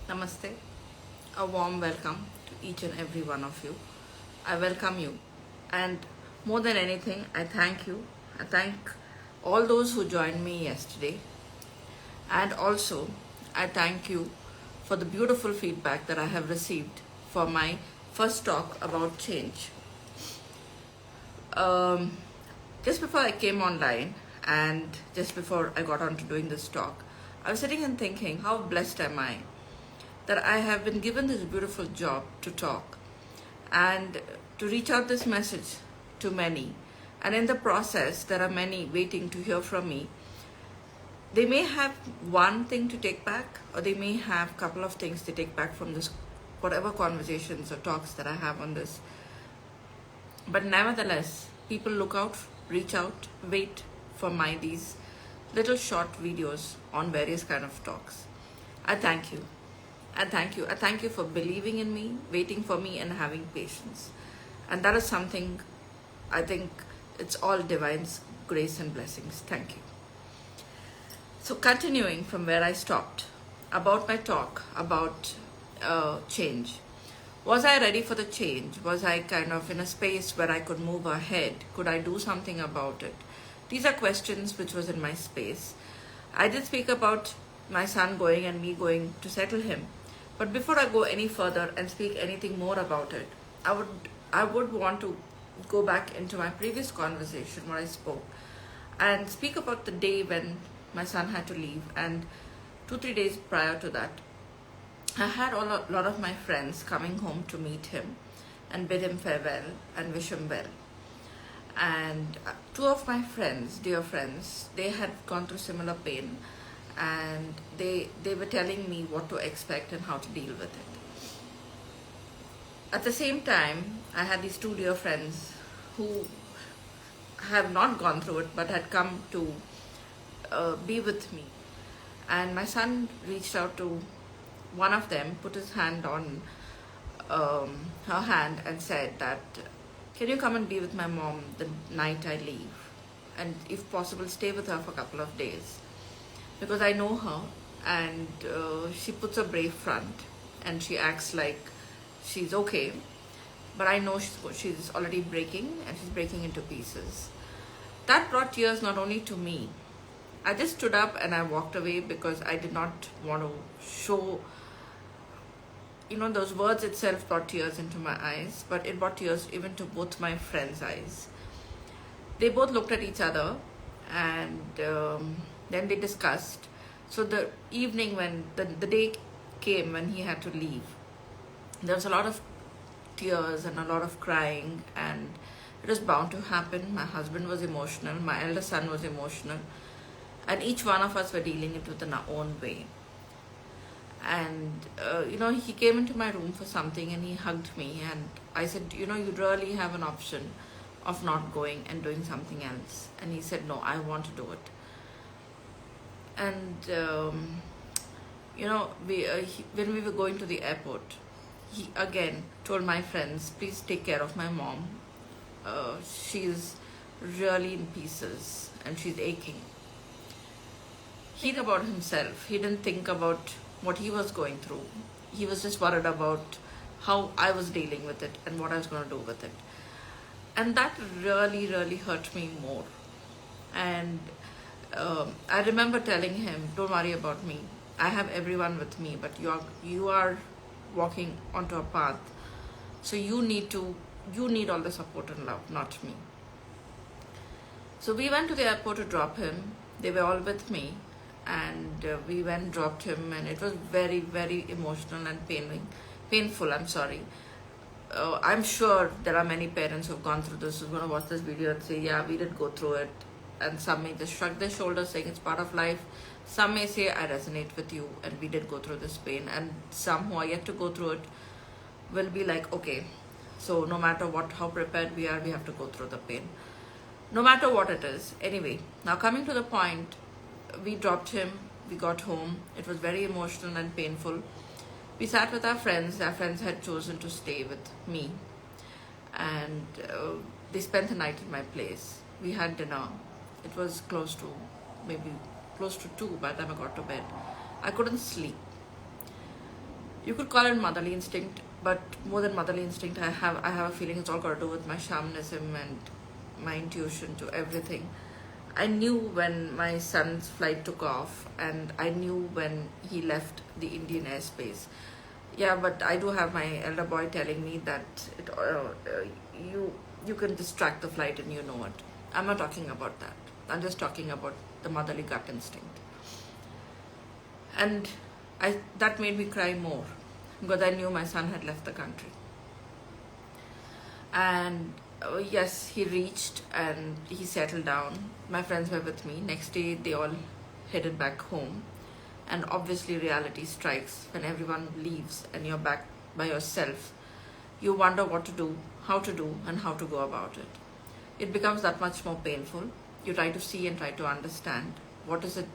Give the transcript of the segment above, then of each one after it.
Namaste. A warm welcome to each and every one of you. I welcome you. And more than anything, I thank you. I thank all those who joined me yesterday. And also, I thank you for the beautiful feedback that I have received for my first talk about change. Um, just before I came online and just before I got on to doing this talk, I was sitting and thinking, how blessed am I that I have been given this beautiful job to talk and to reach out this message to many. And in the process, there are many waiting to hear from me. They may have one thing to take back, or they may have a couple of things to take back from this, whatever conversations or talks that I have on this. But nevertheless, people look out, reach out, wait for these little short videos on various kind of talks. I thank you. I thank you. I thank you for believing in me, waiting for me, and having patience. And that is something I think it's all divine's grace and blessings. Thank you. So, continuing from where I stopped, about my talk about change. Was I ready for the change? Was I kind of in a space where I could move ahead? Could I do something about it? These are questions which was in my space. I did speak about my son going and me going to settle him. But before I go any further and speak anything more about it, I would want to go back into my previous conversation where I spoke and speak about the day when my son had to leave, and 2-3 days prior to that, I had a lot of my friends coming home to meet him and bid him farewell and wish him well. And two of my friends, dear friends, they had gone through similar pain, and they were telling me what to expect and how to deal with it. At the same time, I had these two dear friends who have not gone through it but had come to be with me. And my son reached out to one of them, put his hand on her hand and said that, can you come and be with my mom the night I leave? And if possible, stay with her for a couple of days. Because I know her, and she puts a brave front and she acts like she's okay. But I know she's already breaking, and she's breaking into pieces. That brought tears not only to me. I just stood up and I walked away because I did not want to show, those words itself brought tears into my eyes, but it brought tears even to both my friends' eyes. They both looked at each other, and then they discussed. So the evening when the day came when he had to leave, there was a lot of tears and a lot of crying, and it was bound to happen. My husband was emotional, my elder son was emotional, and each one of us were dealing it within our own way. And he came into my room for something and he hugged me, and I said, you really have an option of not going and doing something else. And he said, no, I want to do it. And when we were going to the airport, he again told my friends, please take care of my mom. She's really in pieces and she's aching. He thought about himself. He didn't think about what he was going through. He was just worried about how I was dealing with it and what I was going to do with it. And that really, really hurt me more. And I remember telling him, don't worry about me. I have everyone with me, but you are walking onto a path. So you need all the support and love, not me. So we went to the airport to drop him. They were all with me. And we went, dropped him, and it was very, very emotional and painful. I'm sorry. I'm sure there are many parents who've gone through this, who's going to watch this video and say, yeah, we did go through it. And some may just shrug their shoulders saying it's part of life. Some may say, I resonate with you and we did go through this pain. And some who are yet to go through it will be like, okay, so no matter how prepared we are, we have to go through the pain. No matter what it is. Anyway, now coming to the point, we dropped him, we got home. It was very emotional and painful. We sat with our friends. Our friends had chosen to stay with me, and they spent the night at my place. We had dinner. It was close to 2 by the time I got to bed. I couldn't sleep. You could call it motherly instinct, but more than motherly instinct, I have a feeling it's all got to do with my shamanism and my intuition to everything. I knew when my son's flight took off, and I knew when he left the Indian airspace. Yeah, but I do have my elder boy telling me that you can distract the flight and you know it. I'm not talking about that. I'm just talking about the motherly gut instinct. And that made me cry more because I knew my son had left the country. And yes, he reached and he settled down. My friends were with me. Next day, they all headed back home. And obviously, reality strikes when everyone leaves and you're back by yourself. You wonder what to do, and how to go about it. It becomes that much more painful. You try to see and try to understand what is it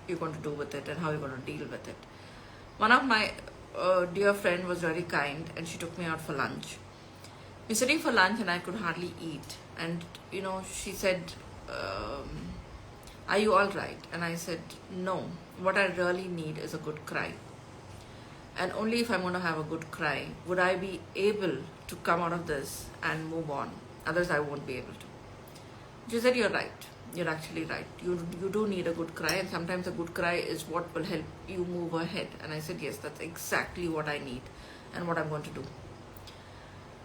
you're going to do with it and how you're going to deal with it. One of my dear friend was very kind and she took me out for lunch. We're sitting for lunch and I could hardly eat. And, she said, are you all right? And I said, no. What I really need is a good cry. And only if I'm going to have a good cry would I be able to come out of this and move on. Otherwise, I won't be able to. She said, you're right. You're actually right. You do need a good cry, and sometimes a good cry is what will help you move ahead. And I said, yes, that's exactly what I need and what I'm going to do.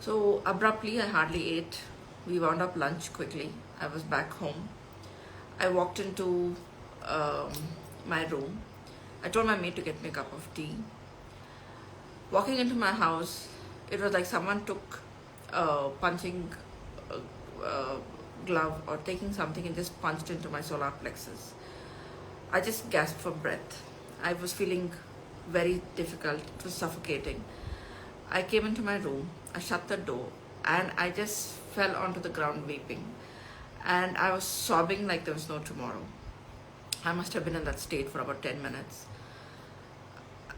So abruptly, I hardly ate. We wound up lunch quickly. I was back home. I walked into my room. I told my maid to get me a cup of tea. Walking into my house, it was like someone took a punching glove or taking something and just punched into my solar plexus. I just gasped for breath. I was feeling very difficult. It was suffocating. I came into my room, I shut the door, and I just fell onto the ground weeping. And I was sobbing like there was no tomorrow. I must have been in that state for about 10 minutes.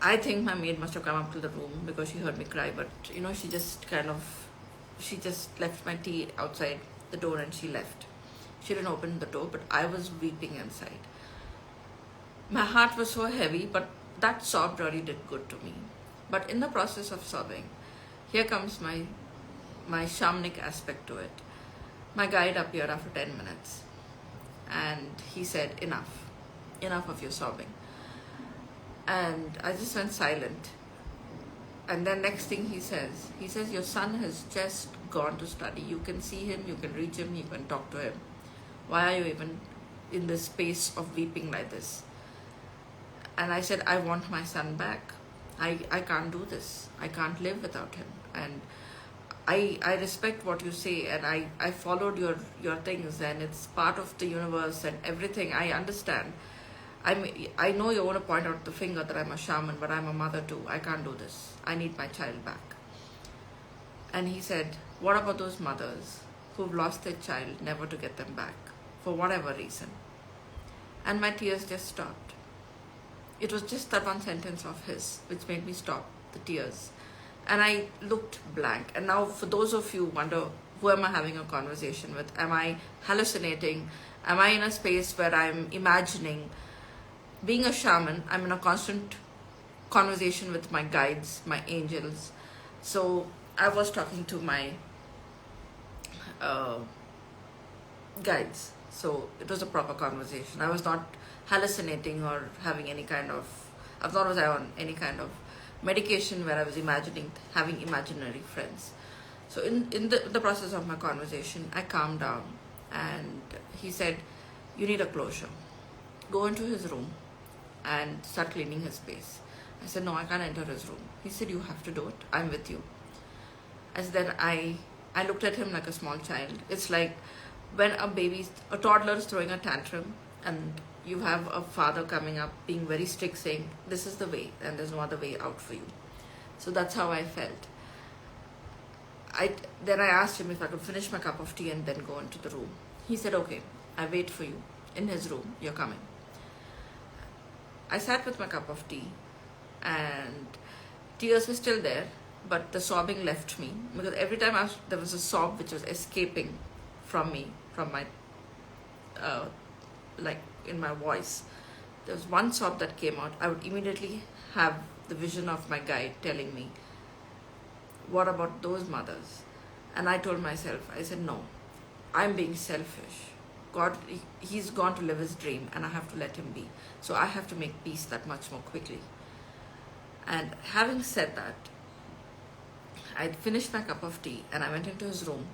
I think my maid must have come up to the room because she heard me cry, but she just left my tea outside the door and she left. She didn't open the door, but I was weeping inside. My heart was so heavy, but that sob really did good to me. But in the process of sobbing, here comes my shamanic aspect to it. My guide appeared after 10 minutes and he said, enough of your sobbing. And I just went silent. And then next thing he says, your son has just gone to study. You can see him, you can reach him, you can talk to him. Why are you even in this space of weeping like this? And I said, I want my son back. I can't do this. I can't live without him. And I respect what you say, and I followed your things, and it's part of the universe and everything. I understand. I know you want to point out the finger that I'm a shaman, but I'm a mother too. I can't do this. I need my child back. And he said, what about those mothers who've lost their child, never to get them back, for whatever reason? And my tears just stopped. It was just that one sentence of his which made me stop the tears. And I looked blank. And now for those of you who wonder, who am I having a conversation with? Am I hallucinating? Am I in a space where I'm imagining? Being a shaman, I'm in a constant conversation with my guides, my angels. So I was talking to my guides. So it was a proper conversation. I was not hallucinating or having any kind of, I thought was I on any kind of medication where I was imagining having imaginary friends. So in the process of my conversation, I calmed down and he said, you need a closure. Go into his room and start cleaning his space. I said, no, I can't enter his room. He said, you have to do it. I'm with you. As then I looked at him like a small child. It's like when a toddler is throwing a tantrum and you have a father coming up being very strict saying, this is the way and there's no other way out for you. So that's how I felt. Then I asked him if I could finish my cup of tea and then go into the room. He said, okay, I wait for you in his room. You're coming. I sat with my cup of tea and tears were still there, but the sobbing left me because every time there was a sob which was escaping from me, from my, like in my voice. There was one sob that came out. I would immediately have the vision of my guide telling me, what about those mothers? And I told myself, I said, no, I'm being selfish. God, he's gone to live his dream and I have to let him be. So I have to make peace that much more quickly. And having said that, I finished my cup of tea and I went into his room.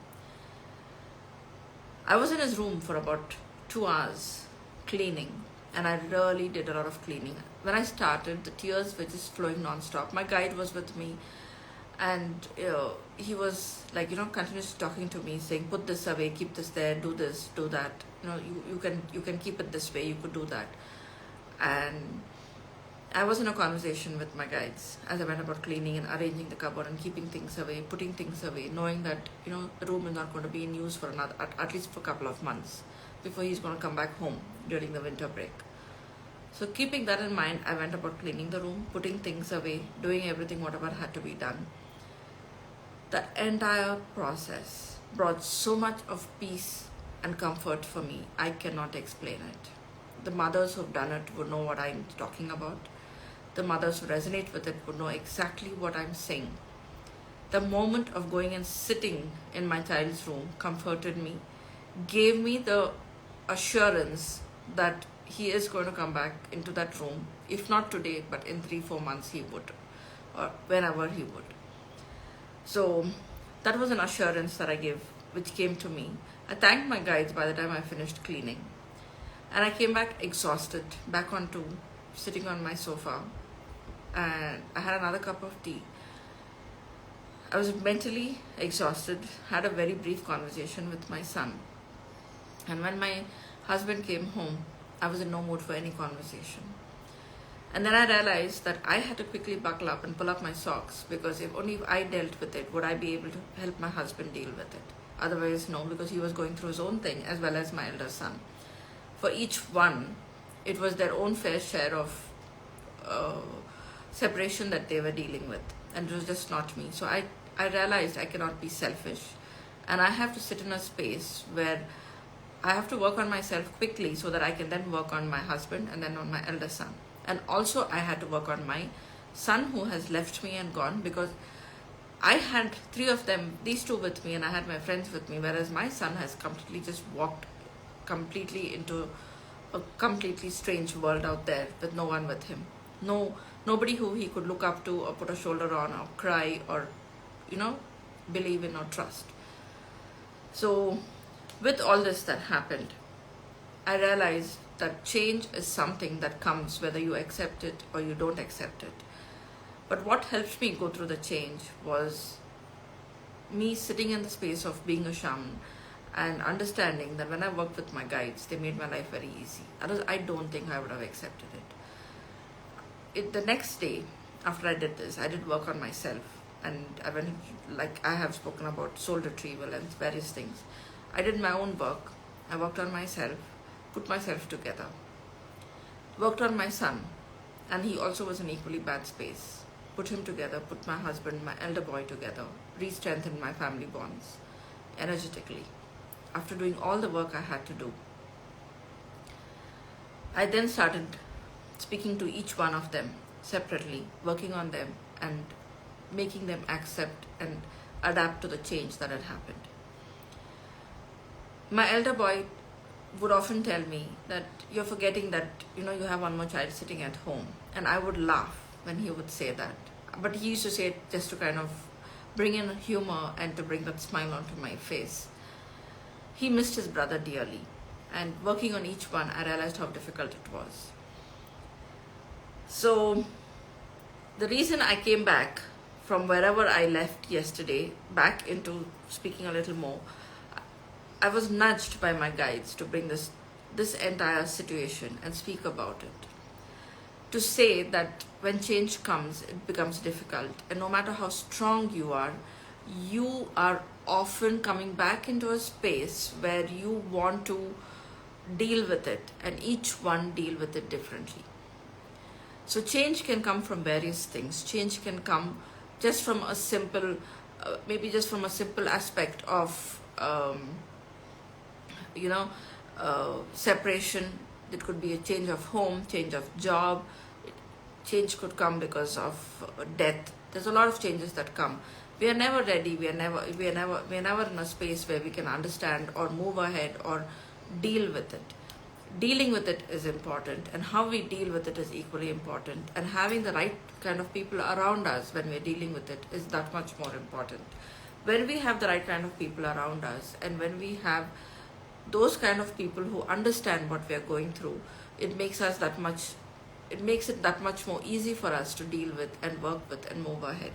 I was in his room for about 2 hours cleaning, and I really did a lot of cleaning. When I started, the tears were just flowing non-stop. My guide was with me, and he was like, continuously talking to me, saying, put this away, keep this there, do this, do that. You can keep it this way, you could do that. And I was in a conversation with my guides as I went about cleaning and arranging the cupboard and keeping things away, putting things away, knowing that, the room is not going to be in use for another, at least for a couple of months before he's going to come back home during the winter break. So keeping that in mind, I went about cleaning the room, putting things away, doing everything, whatever had to be done. The entire process brought so much of peace and comfort for me, I cannot explain it. The mothers who've done it would know what I'm talking about. The mothers who resonate with it would know exactly what I'm saying. The moment of going and sitting in my child's room comforted me, gave me the assurance that he is going to come back into that room, if not today, but in 3-4 months he would, or whenever he would. So that was an assurance that I gave, which came to me. I thanked my guides by the time I finished cleaning. And I came back exhausted, back onto sitting on my sofa, and I had another cup of tea. I was mentally exhausted, had a very brief conversation with my son. And when my husband came home, I was in no mood for any conversation. And then I realized that I had to quickly buckle up and pull up my socks, because if I dealt with it, would I be able to help my husband deal with it? Otherwise, no, because he was going through his own thing, as well as my elder son. For each one, it was their own fair share of separation that they were dealing with, and it was just not me. So I realized I cannot be selfish, and I have to sit in a space where I have to work on myself quickly so that I can then work on my husband and then on my elder son. And also I had to work on my son, who has left me and gone, because I had 3 of them, these 2 with me, and I had my friends with me, whereas my son has completely just walked completely into a completely strange world out there with no one with him. Nobody who he could look up to or put a shoulder on or cry or, believe in or trust. So with all this that happened, I realized that change is something that comes whether you accept it or you don't accept it. But what helped me go through the change was me sitting in the space of being a shaman and understanding that when I worked with my guides, they made my life very easy. Otherwise, I don't think I would have accepted it. The next day, after I did this, I did work on myself, and I went, like I have spoken about, soul retrieval and various things. I did my own work. I worked on myself, put myself together, worked on my son, and he also was in equally bad space. Put him together, put my husband, my elder boy together, re-strengthened my family bonds energetically. After doing all the work I had to do, I then started speaking to each one of them separately, working on them and making them accept and adapt to the change that had happened. My elder boy would often tell me that you're forgetting that, you have one more child sitting at home. And I would laugh when he would say that. But he used to say it just to kind of bring in humor and to bring that smile onto my face. He missed his brother dearly, and working on each one, I realized how difficult it was. So the reason I came back from wherever I left yesterday, back into speaking a little more, I was nudged by my guides to bring this entire situation and speak about it. To say that when change comes, it becomes difficult, and no matter how strong you are often coming back into a space where you want to deal with it, and each one deal with it differently. So change can come from various things. Change can come just from a simple, maybe just from a simple aspect of, separation. It could be a change of home, change of job. change could come because of death. There's a lot of changes that come. We are never ready. We are never in a space where we can understand or move ahead or deal with it. Dealing with it is important, and how we deal with it is equally important. And having the right kind of people around us when we're dealing with it is that much more important. When we have the right kind of people around us, and when we have those kind of people who understand what we are going through, it makes it that much more easy for us to deal with and work with and move ahead.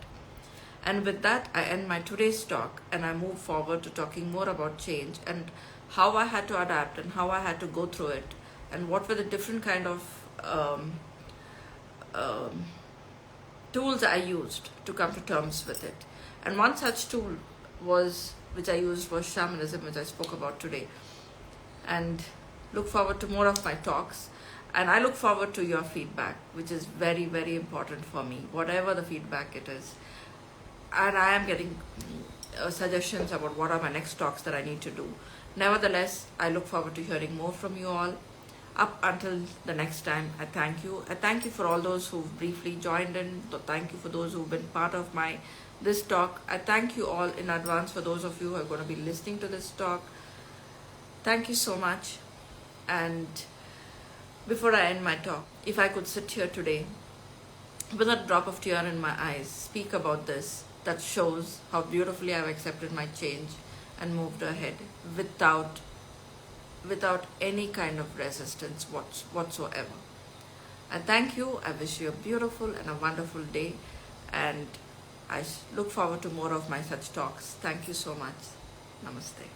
And with that, I end my today's talk, and I move forward to talking more about change and how I had to adapt and how I had to go through it, and what were the different kind of um, tools I used to come to terms with it. And one such tool which I used was shamanism, which I spoke about today. And look forward to more of my talks. And I look forward to your feedback, which is very, very important for me, whatever the feedback it is. And I am getting suggestions about what are my next talks that I need to do. Nevertheless, I look forward to hearing more from you all. Up until the next time, I thank you. I thank you for all those who briefly joined in. Thank you for those who've been part of this talk. I thank you all in advance for those of you who are going to be listening to this talk. Thank you so much. And before I end my talk, if I could sit here today with a drop of tear in my eyes, speak about this, that shows how beautifully I've accepted my change and moved ahead without any kind of resistance whatsoever. I thank you. I wish you a beautiful and a wonderful day, and I look forward to more of my such talks. Thank you so much. Namaste.